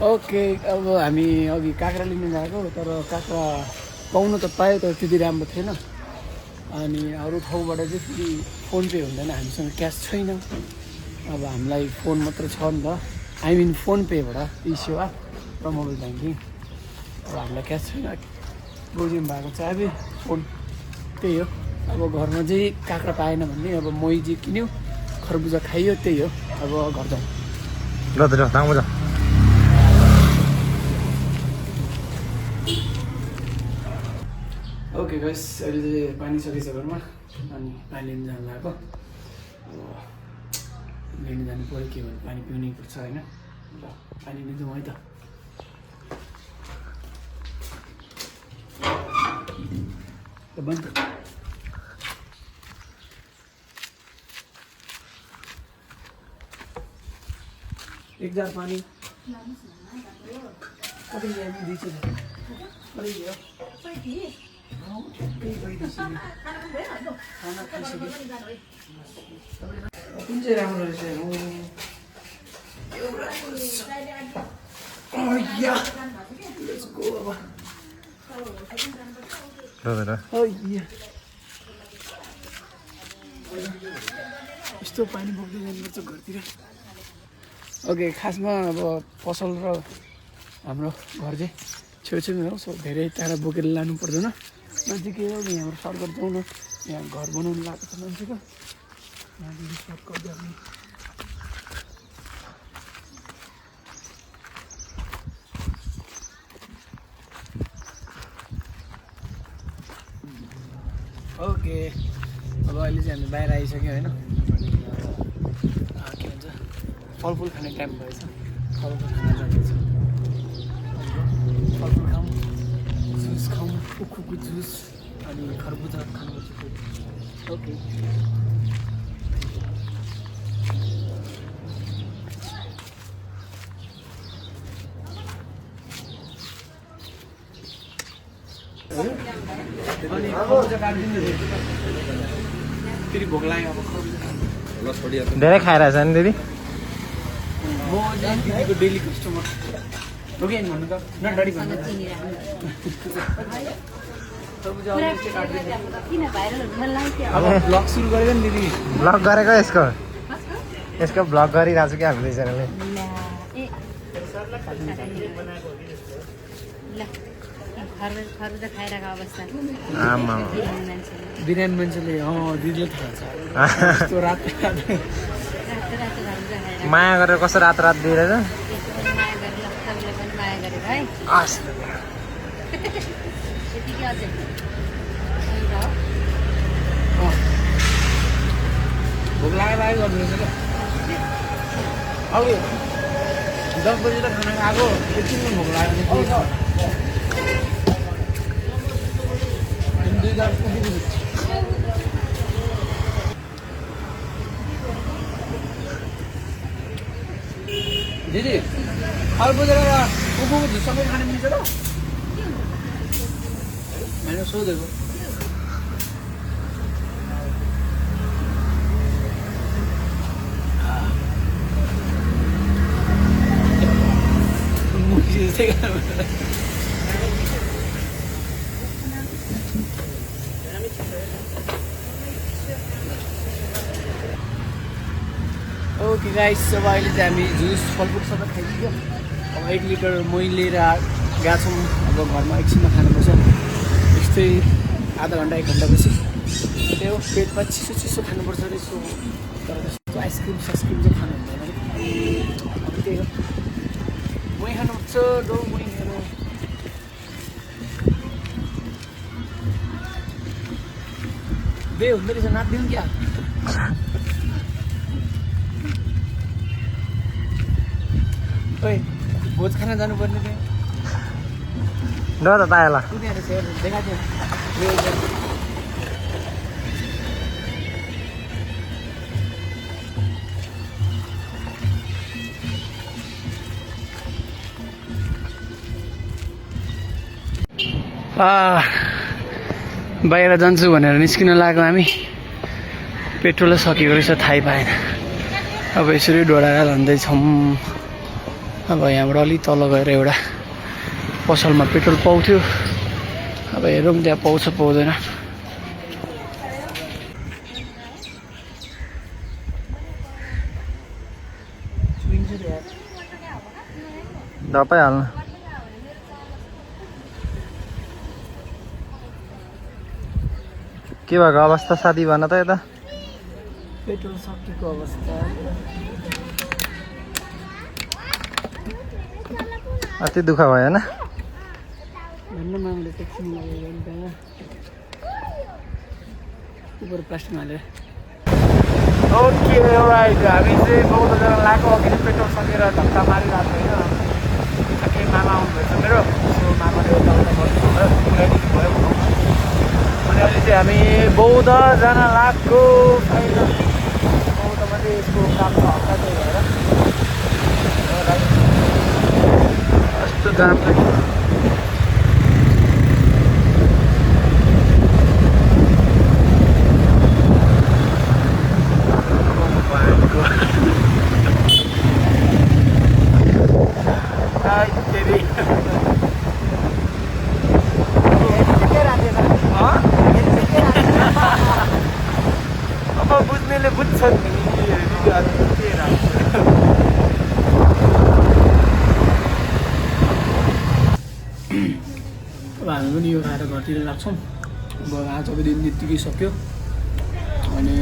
Okay अब हामी अघि काँक्रा लिन गएको तर काँक्रा पाउनु त पायो तर त्यति राम्रो थिएन अनि अरू ठाउँबाट चाहिँ फेरि फोन पे हुँदैन हामीसँग क्यास छैन अब हामीलाई फोन मात्र छ नि त आई मिन फोन पेबाट ई सेवा र मोबाइल ब्याङ्किङ अब हामीलाई क्यास छैन बोजिम भएको चाहिँ अब फोन त्यही हो अब घरमा चाहिँ काँक्रा पाएन भने अब मही चाहिँ किन्यो खरबुजा खाइयो त्यही हो अब घर जाउँ ल ओके गाइस अहिले चाहिँ पानी सकिन्छ घरमा अनि पानी लिन जानु लाग्यो अब लिन जानु पऱ्यो के भने पानी पिउनै पर्छ होइन ल पानी लिन्छौँ है त बन्द एक जार पानी कति दिन्छ कुन चाहिँ राम्रो रहेछ यस्तो पानी बोक्दै जानुपर्छ घरतिर ओके खासमा अब पसल र हाम्रो घर चाहिँ छेउछेउमै हो सो धेरै टाढा बोकेर लानु पर्दैन नजिकै हो यहाँबाट सर्टकट जाउँ न यहाँ घर बनाउनु लागेको छ मान्छेको यहाँदेखि सर्टकट गर्ने ओके अब अहिले चाहिँ हामी बाहिर आइसक्यो होइन के भन्छ फलफुल खाने टाइम भएछ फलफुल खान जाँदैछ फलफुल खाऊँ जुस खाऊँ उखुको जुस अनि खरबुजा खानुपर्छ ओके अनि खरबुजा काटिदिनु फेरि भोक लाग्यो अब खरबुजा धेरै खाइरहेछ नि दिदी म चाहिँ दिदीको डेली कस्टमर हो कि भन्नु त न डरी भन्नु अब ब्लग सुरु गरेको नि दिदी ब्लग गरेको यसको ब्लग गरिरहेको छु क्या हामीले च्यानलले आमा बिरामी मान्छेले दिदीले थाहा छ यस्तो रात माया गरेर कस्तो रात रात दिइरहेछ भोक लागेर गर्नु रहेछ क्या अब 10 बजी त खाना खाएको एकछिनमा भोक लाग्यो भने 2 जार दिदी खरबुजा र उखुको जुस सबै खान मिल्छ त मैले सोधेको ओके गाइस अब अहिले चाहिँ हामी जुस फलफुल सबै खाइसक्यो अब 1 लिटर मही लिएर गएको छौँ अब घरमा एकछिनमा खानुपर्छ यस्तै आधा घन्टा 1 घन्टा पछि त्यही हो पेटमा चिसो चिसो खानुपर्छ अरे सो तर त्यस्तो आइसक्रिम साइसक्रिम चाहिँ खानु हुँदैन त्यही हो मही खानुपर्छ डो मही खानु बे हुँदो रहेछ नाच्दिउँ क्या ओए भोज खान जानुपर्ने थियो ल त पाएला देखाएको बाहिर जान्छु भनेर निस्किन लाग्यो हामी पेट्रोल सकिएको रहेछ थाहै पाएन अब यसरी डोडाएर लाँदैछौँ अब यहाँबाट अलिक तल गएर एउटा पसलमा पेट्रोल पाउँथ्यो। अब हेरौँ त्यहाँ पाउँछ पाउँदैन। दबाई हाल्नु के भएको अवस्था साथी भन त यता पेट्रोल सकिएको अवस्था अति दुःख भयो होइन भन्न माग्दै एकछिन लागेको नि त्यहाँ उपर प्लास्टिक हालेर। ओके राइट हामी चाहिँ बौद्धजना लगाएको अघि नै पेट्रोल सकेर धक्का मारिरहेको होइन। केही मामा आउनुभएछ मेरो सो मामाले यताउता गर्नुभयो भयो अनि अहिले चाहिँ हामी बौद्ध जान लागेको बौद्धमा चाहिँ यसको काम छ हप्ता चाहिँ भएर कस्तो जाम अब बुझ्नेले बुझ्छन् नि अब हामी पनि यो खाएर घरतिर लाग्छौँ। अब आजको दिन यत्तिकै सक्यो अनि